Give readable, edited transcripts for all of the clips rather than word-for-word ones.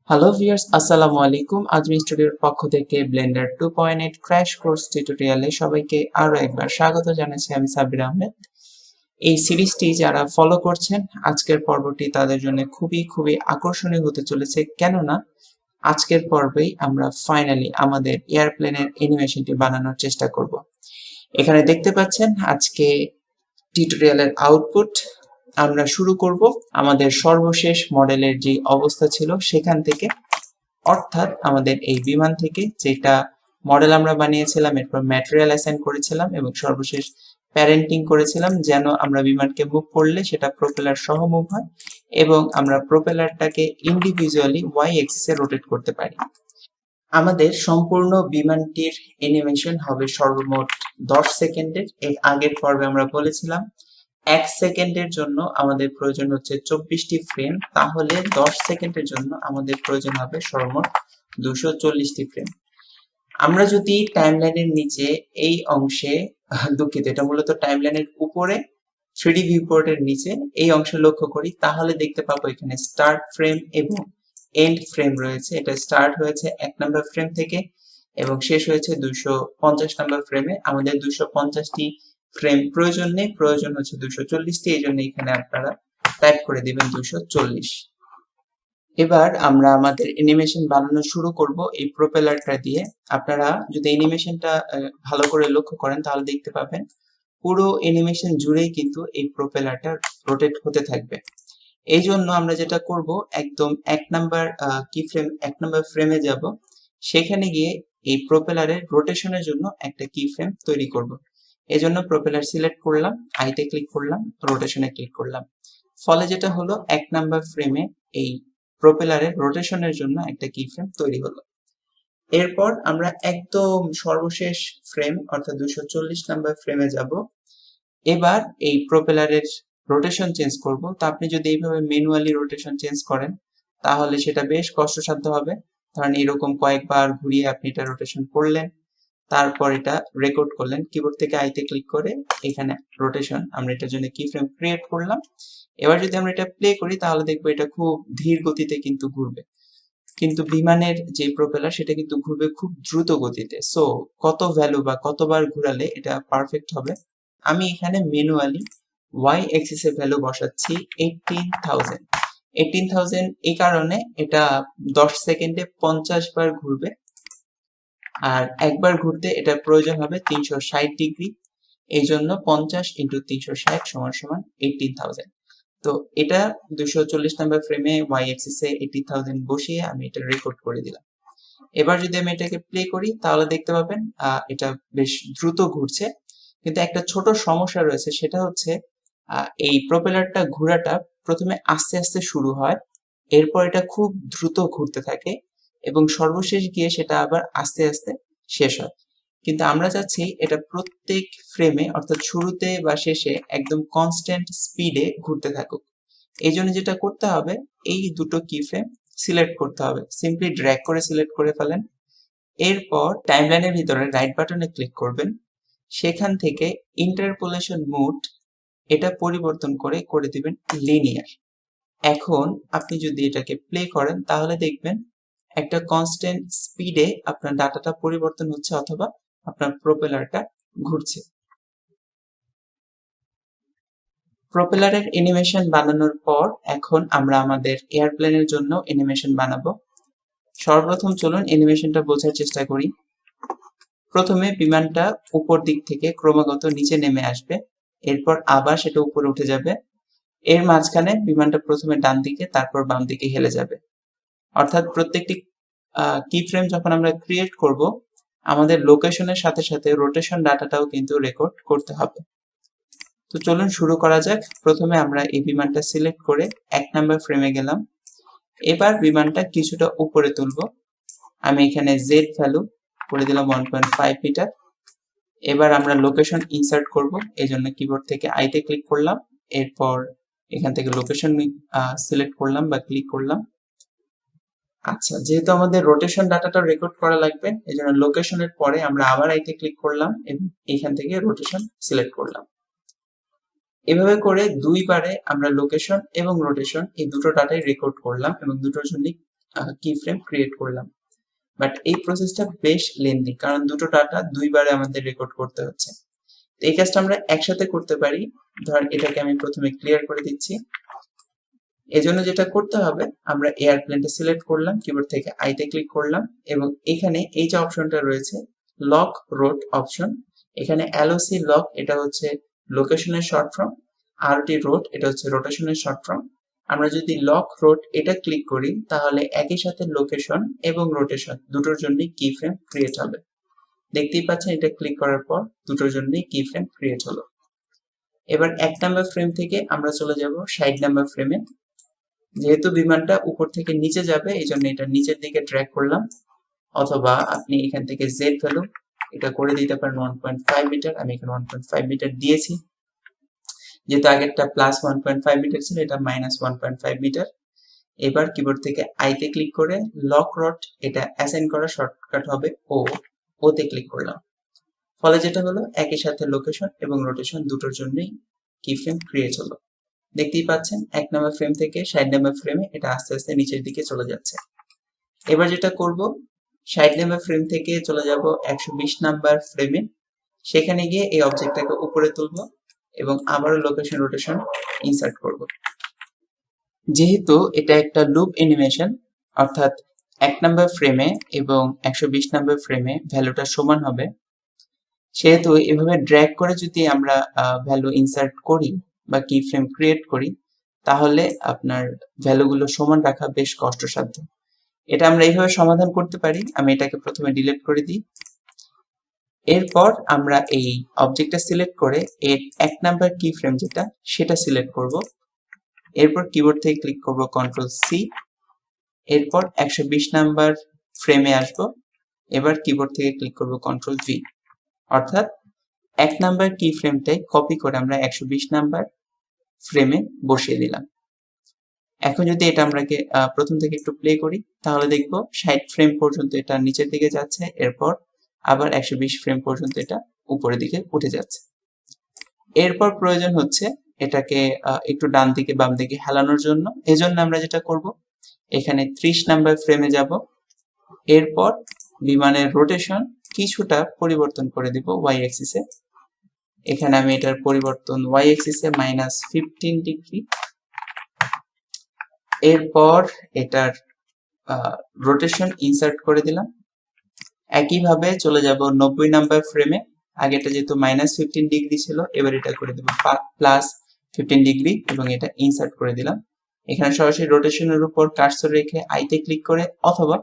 Hello viewers, আসসালামু আলাইকুম। আজমি স্টুডিওর পক্ষ থেকে ব্লেন্ডার 2.8 ক্র্যাশ কোর্স টিউটোরিয়ালে সবাইকে আরো একবার স্বাগত জানাচ্ছি। আমি সাব্বির আহমেদ। এই সিরিজটি যারা ফলো করছেন, আজকের পর্বটি তাদের জন্য খুবই আকর্ষণীয় হতে চলেছে, কেননা আজকের পর্বেই আমরা ফাইনালি আমাদের এয়ারপ্লেনের অ্যানিমেশনটি বানানোর চেষ্টা করব। এখানে দেখতে পাচ্ছেন আজকে টিউটোরিয়ালের আউটপুট। আমরা শুরু করব আমাদের সর্বশেষ মডেলের যে অবস্থা ছিল সেখান থেকে, অর্থাৎ আমাদের এই বিমান থেকে যেটা মডেল আমরা বানিয়েছিলাম, এরপর ম্যাটেরিয়াল অ্যাসাইন করেছিলাম এবং সর্বশেষ প্যারেন্টিং করেছিলাম যেন আমরা বিমানকে মুভ করলে সেটা প্রোপেলার সহ মুভ হয় এবং আমরা প্রোপেলারটাকে ইন্ডিভিজুয়ালি ওয়াই অ্যাক্সিসে রোটেট করতে পারি। আমাদের সম্পূর্ণ বিমানটির অ্যানিমেশন হবে সর্বমোট 10 সেকেন্ডের। এর আগের পর্বে আমরা বলেছিলাম 1 সেকেন্ডের জন্য আমাদের প্রয়োজন হচ্ছে 24টি ফ্রেম, তাহলে 10 সেকেন্ডের জন্য আমাদের প্রয়োজন হবে সর্বমোট 240টি ফ্রেম। আমরা যদি টাইমলাইনের নিচে এই অংশে, দুঃখিত, এটা মূলত টাইমলাইনের উপরে 3D ভিউপোর্টের নিচে এই অংশে লক্ষ্য করি, তাহলে দেখতে পাবো এখানে স্টার্ট ফ্রেম এবং এন্ড ফ্রেম রয়েছে। এটা স্টার্ট হয়েছে 1 নম্বর ফ্রেম থেকে এবং শেষ হয়েছে 250 নম্বর ফ্রেমে। আমাদের 250টি ফ্রেম প্রয়োজন নেই, প্রয়োজন হচ্ছে 240টি, এই জন্য এখানে আপনারা টাইপ করে দিবেন 240। এবার আমরা আমাদের অ্যানিমেশন বানানো শুরু করব এই প্রোপেলারটা দিয়ে। আপনারা যদি অ্যানিমেশনটা ভালো করে লক্ষ্য করেন তাহলে দেখতে পাবেন পুরো অ্যানিমেশন জুড়েই কিন্তু এই প্রোপেলারটা রোটেট হতে থাকবে। এই জন্য আমরা যেটা করব, একদম 1 নাম্বার ফ্রেমে যাব, সেখানে গিয়ে এই প্রোপেলারের রোটেশনের জন্য একটা কি ফ্রেম তৈরি করব। এই জন্য প্রোপেলার সিলেক্ট করলাম, আইতে ক্লিক করলাম, রোটেশনে ক্লিক করলাম। ফলে যেটা হলো 1 নাম্বার ফ্রেমে এই প্রোপেলারের রোটেশনের জন্য একটা কি ফ্রেম তৈরি হলো। এরপর আমরা একদম সর্বশেষ ফ্রেম অর্থাৎ 240 নাম্বার ফ্রেমে যাব। এবার এই প্রোপেলারের রোটেশন চেঞ্জ করব। তো আপনি যদি এইভাবে ম্যানুয়ালি রোটেশন চেঞ্জ করেন তাহলে সেটা বেশ কষ্টসাধ্য হবে। ধরেন এরকম কয়েকবার ঘুরিয়ে আপনি এটা রোটেশন করলেন, তারপর এটা রেকর্ড করলেন, কিবোর্ড থেকে আইতে ক্লিক করে এখানে রোটেশন, আমরা এটার জন্য কি ফ্রেম ক্রিয়েট করলাম। এবার যদি আমরা এটা প্লে করি তাহলে দেখবো এটা খুব ধীর গতিতে কিন্তু ঘুরবে, কিন্তু বিমানের যে প্রোপেলার সেটা কিন্তু ঘুরবে খুব দ্রুত গতিতে। সো কত ভ্যালু বা কতবার ঘুরালে এটা পারফেক্ট হবে, আমি এখানে ম্যানুয়ালি ওয়াই অ্যাক্সিসে ভ্যালু বসাচ্ছি 18,000 এই কারণে এটা 10 সেকেন্ডে 50 বার ঘুরবে, আর একবার ঘুরতে এটা প্রয়োজন হবে 360 ডিগ্রি। এই জন্য 50 ইন্টু 360 সমান সমান 18,000। তো এটা 240 নাম্বার ফ্রেমে ওয়াই অ্যাক্সিসে 80,000 বসিয়ে আমি এটা রেকর্ড করে দিলাম। এবার যদি আমি এটাকে প্লে করি তাহলে দেখতে পাবেন এটা বেশ দ্রুত ঘুরছে, কিন্তু একটা ছোট সমস্যা রয়েছে, সেটা হচ্ছে এই প্রোপেলারটা ঘোরাটা প্রথমে আস্তে আস্তে শুরু হয়, এরপর এটা খুব দ্রুত ঘুরতে থাকে এবং সর্বশেষ গিয়ে সেটা আবার আস্তে আস্তে শেষ হয়। কিন্তু আমরা চাচ্ছি এটা প্রত্যেক ফ্রেমে অর্থাৎ শুরুতে বা শেষে একদম কনস্ট্যান্ট স্পিডে ঘুরতে থাকুক। এই জন্য যেটা করতে হবে, এই দুটো কি ফ্রেম সিলেক্ট করতে হবে, সিম্পলি ড্র্যাগ করে সিলেক্ট করে ফেলেন। এরপর টাইমলাইনের ভিতরে রাইট বাটনে ক্লিক করবেন, সেখান থেকে ইন্টারপোলেশন মোড এটা পরিবর্তন করে করে দিবেন লিনিয়ার। এখন আপনি যদি এটাকে প্লে করেন তাহলে দেখবেন একটা কনস্ট্যান্ট স্পিডে আপনার ডাটাটা পরিবর্তন হচ্ছে অথবা আপনার প্রোপেলারটা ঘুরছে। প্রোপেলারের অ্যানিমেশন বানানোর পর এখন আমরা আমাদের এয়ারপ্লেনের জন্য অ্যানিমেশন বানাবো। সর্বপ্রথম চলুন অ্যানিমেশনটা বোঝার চেষ্টা করি। প্রথমে বিমানটা উপর দিক থেকে ক্রমাগত নিচে নেমে আসবে, এরপর আবার সেটা উপরে উঠে যাবে। এর মাঝখানে বিমানটা প্রথমে ডান দিকে তারপর বাম দিকে হেলে যাবে। অর্থাৎ প্রত্যেকটি কি ফ্রেম যখন আমরা ক্রিয়েট করব, আমাদের লোকেশনের সাথে সাথে রোটেশন ডাটাটাও কিন্তু রেকর্ড করতে হবে। তো চলুন শুরু করা যাক। প্রথমে আমরা এই বিমানটা সিলেক্ট করে 1 নাম্বার ফ্রেমে গেলাম। এবার বিমানটা কিছুটা উপরে তুলব। আমি এখানে জেড ভ্যালু করে দিলাম 1.5 মিটার। এবার আমরা লোকেশন ইনসার্ট করব, এই জন্য কিবোর্ড থেকে আইতে ক্লিক করলাম, এরপর এখান থেকে লোকেশন সিলেক্ট করলাম বা ক্লিক করলাম। আচ্ছা, যেহেতু আমাদের রোটেশন ডাটাটা রেকর্ড করা লাগবে, এই জন্য লোকেশনের পরে আমরা আবার আইতে ক্লিক করলাম এবং এখান থেকে রোটেশন সিলেক্ট করলাম। এভাবে করে দুইবারে আমরা লোকেশন এবং রোটেশন এই দুটো ডাটাই রেকর্ড করলাম এবং দুটোর জন্য কি ফ্রেম ক্রিয়েট করলাম। বাট এই প্রসেসটা বেশ লেন্দি, কারণ দুটো ডাটা দুইবারে আমাদের রেকর্ড করতে হচ্ছে। এই কাজটা আমরা একসাথে করতে পারি। ধরেন এটাকে আমি প্রথমে ক্লিয়ার করে দিচ্ছি। এজন্য যেটা করতে হবে, আমরা এয়ারপ্লেনটা সিলেক্ট করলাম, কিবোর্ড থেকে আইতে ক্লিক করলাম এবং এখানে এই যে অপশনটা রয়েছে লক রোট অপশন, এখানে এলওসি লক এটা হচ্ছে লোকেশনের শর্ট ফর্ম, আরটি রোট এটা হচ্ছে রোটেশনের শর্ট ফর্ম। আমরা যদি লক রোট এটা ক্লিক করি তাহলে একই সাথে লোকেশন এবং রোটেশন দুটোর জন্যই কি ফ্রেম ক্রিয়েট হবে। দেখতেই পাচ্ছেন এটা ক্লিক করার পর দুটোর জন্যই কি ফ্রেম ক্রিয়েট হলো। এবার 1 নাম্বার ফ্রেম থেকে আমরা চলে যাব 60 নাম্বার ফ্রেমে। যেহেতু বিমানটা উপর থেকে নিচে যাবে এই জন্য এটা নিচের দিকে ড্র্যাগ করলাম, অথবা আপনি এখান থেকে জেড ভ্যালু এটা করে দিতে পারেন 1.5 মিটার। আমি এখানে 1.5 মিটার দিয়েছি, যেহেতু আগেরটা প্লাস 1.5 মিটার ছিল, এটা মাইনাস 1.5 মিটার। এবার কিবোর্ড থেকে আইতে ক্লিক করে লক রট এটা অ্যাসাইন করা শর্টকাট হবে ওতে ক্লিক করলাম। ফলে যেটা হলো একই সাথে লোকেশন এবং রোটেশন দুটোর জন্যই কি ফ্রেম ক্রিয়েট হলো। দেখতেই পাচ্ছেন 1 নাম্বার ফ্রেম থেকে 60 নাম্বার ফ্রেমে এটা আস্তে আস্তে নিচের দিকে চলে যাচ্ছে। এবার যেটা করব, 60 নাম্বার ফ্রেম থেকে চলে যাব 120 নাম্বার ফ্রেমে। সেখানে গিয়ে এই অবজেক্টটাকে উপরে তুলব এবং আবারও লোকেশন রোটেশন ইনসার্ট করব। যেহেতু এটা একটা লুপ অ্যানিমেশন, অর্থাৎ 1 নাম্বার ফ্রেমে এবং 120 নাম্বার ফ্রেমে ভ্যালুটা সমান হবে, সেহেতু এভাবে ড্র্যাগ করে যদি আমরা ভ্যালু ইনসার্ট করি বা কি ফ্রেম ক্রিয়েট করি তাহলে আপনার ভ্যালুগুলো সমান রাখা বেশ কষ্টসাধ্য। এটা আমরা এইভাবে সমাধান করতে পারি। আমি এটাকে প্রথমে ডিলিট করে দিই। এরপর আমরা এই অবজেক্টটা সিলেক্ট করে এর 1 নাম্বার কি ফ্রেম যেটা সেটা সিলেক্ট করব। এরপর কিবোর্ড থেকে ক্লিক করব কন্ট্রোল সি। এরপর 120 নাম্বার ফ্রেমে আসব। এবার কিবোর্ড থেকে ক্লিক করব কন্ট্রোল ভি। অর্থাৎ 1 নাম্বার কি ফ্রেমটাই কপি করে আমরা 120 নাম্বার ফ্রেমে বসিয়ে দিলাম। এখন যদি এটা আমরাকে প্রথম থেকে একটু প্লে করি তাহলে দেখব 60 ফ্রেম পর্যন্ত এটা নিচের দিকে যাচ্ছে, এরপর আবার 120 ফ্রেম পর্যন্ত এটা উপরের দিকে উঠে যাচ্ছে। এরপর প্রয়োজন হচ্ছে এটাকে একটু ডান দিকে বাম দিকে হেলানোর জন্য। এজন্য আমরা যেটা করব, এখানে 30 নাম্বার ফ্রেমে যাব। এরপর বিমানের রোটেশন কিছুটা পরিবর্তন করে দিব ওয়াই অ্যাক্সিসে। এখানে আমি এটার পরিবর্তন ওয়াই অ্যাক্সিসে -15 ডিগ্রি। এরপর এটার রোটেশন ইনসার্ট করে দিলাম। একইভাবে চলে যাব 90 নাম্বার ফ্রেমে। আগেটা যেহেতু -15 ডিগ্রি ছিল, এবার এটা করে দেব +15 ডিগ্রি এবং এটা ইনসার্ট করে দিলাম। এখানে সরাসরি রোটেশনের উপর কার্সর রেখে আইতে ক্লিক করে অথবা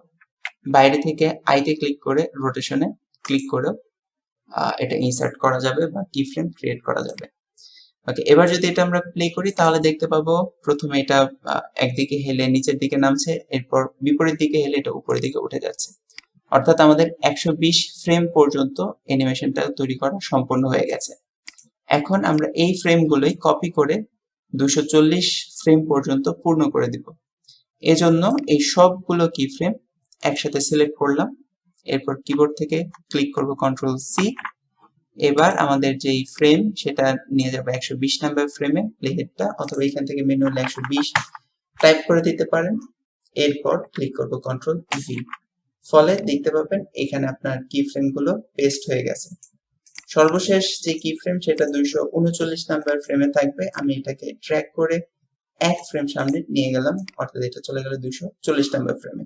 বাইরে থেকে আইতে ক্লিক করে রোটেশনে ক্লিক করে এটা ইনসার্ট করা যাবে বা কি ফ্রেম ক্রিয়েট করা যাবে। ওকে, এবার যদি এটা আমরা প্লে করি তাহলে দেখতে পাবো প্রথমে এটা একদিকে হেলে নিচের দিকে নামছে, এরপর বিপরীত দিকে হেলে এটা উপরের দিকে উঠে যাচ্ছে। অর্থাৎ আমাদের 120 ফ্রেম পর্যন্ত অ্যানিমেশনটা তৈরি করা সম্পন্ন হয়ে গেছে। এখন আমরা এই ফ্রেমগুলোই কপি করে 240 ফ্রেম পর্যন্ত পূর্ণ করে দিব। এজন্য এই সবগুলো কি ফ্রেম একসাথে সিলেক্ট করলাম। এরপর কিবোর্ড থেকে ক্লিক করব কন্ট্রোল সি। এবার আমাদের যেই ফ্রেম সেটা নিয়ে যাবে 120 নাম্বার ফ্রেমে প্লেহেডটা, অথবা এখান থেকে ম্যানুয়ালি 120 টাইপ করে দিতে পারেন। এরপর ক্লিক করব কন্ট্রোল ভি। ফলে দেখতে পাবেন এখানে আপনার কি ফ্রেম গুলো পেস্ট হয়ে গেছে। সর্বশেষ যে কি ফ্রেম সেটা 239 নাম্বার ফ্রেমে থাকবে। আমি এটাকে ট্র্যাক করে এক ফ্রেম সামনে নিয়ে গেলাম, অর্থাৎ এটা চলে গেল 240 নাম্বার ফ্রেমে।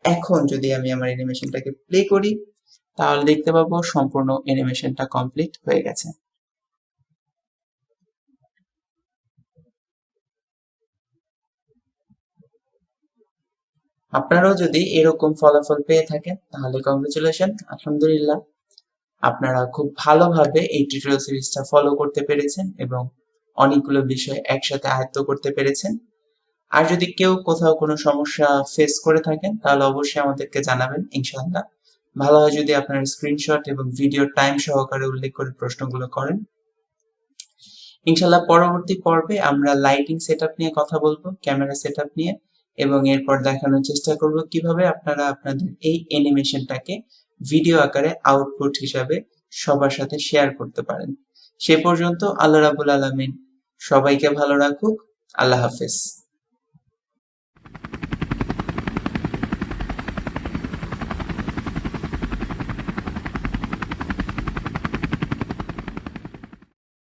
এখন যদি আমি আমার অ্যানিমেশনটাকে প্লে করি তাহলে দেখতে পাবো সম্পূর্ণ অ্যানিমেশনটা কমপ্লিট হয়ে গেছে। আপনারাও যদি এরকম ফলাফল পেয়ে থাকেন তাহলে কংগ্রেচুলেশন, আলহামদুলিল্লাহ। আপনারা খুব ভালোভাবে এই টিউটোরিয়াল সিরিজটা ফলো করতে পেরেছেন এবং অনেকগুলো বিষয় একসাথে আয়ত্ত করতে পেরেছেন। আর যদি কেউ কোথাও কোনো সমস্যা ফেস করে থাকেন তাহলে অবশ্যই আমাদেরকে জানাবেন, ইনশাআল্লাহ। ভালো হয় যদি আপনার স্ক্রিনশট এবং ভিডিও টাইম সহকারে উল্লেখ করে প্রশ্নগুলো করেন। ইনশাআল্লাহ পরবর্তী পর্বে আমরা লাইটিং সেটআপ নিয়ে কথা বলবো, ক্যামেরা সেটআপ নিয়ে, এবং এরপর দেখানোর চেষ্টা করব কিভাবে আপনারা আপনাদের এই অ্যানিমেশনটাকে ভিডিও আকারে আউটপুট হিসাবে সবার সাথে শেয়ার করতে পারেন। সে পর্যন্ত আল্লাহ রাব্বুল আলামিন সবাইকে ভালো রাখুক। আল্লাহ হাফেজ।